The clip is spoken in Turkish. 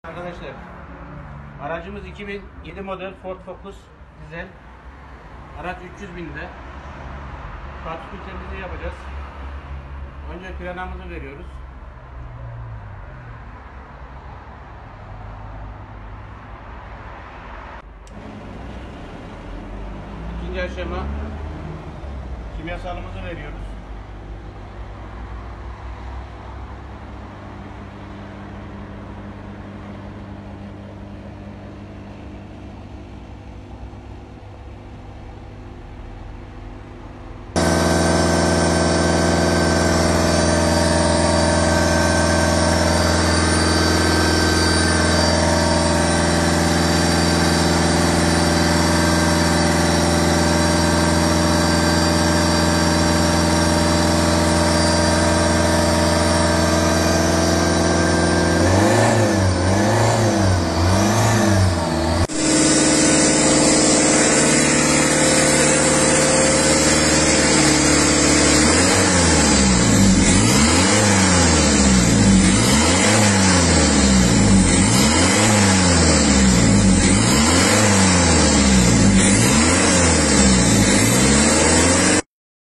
Arkadaşlar, aracımız 2007 model Ford Focus dizel. Araç 300 binde. Partikül temizliği yapacağız. Önce planamızı veriyoruz. İkinci aşama kimyasalımızı veriyoruz.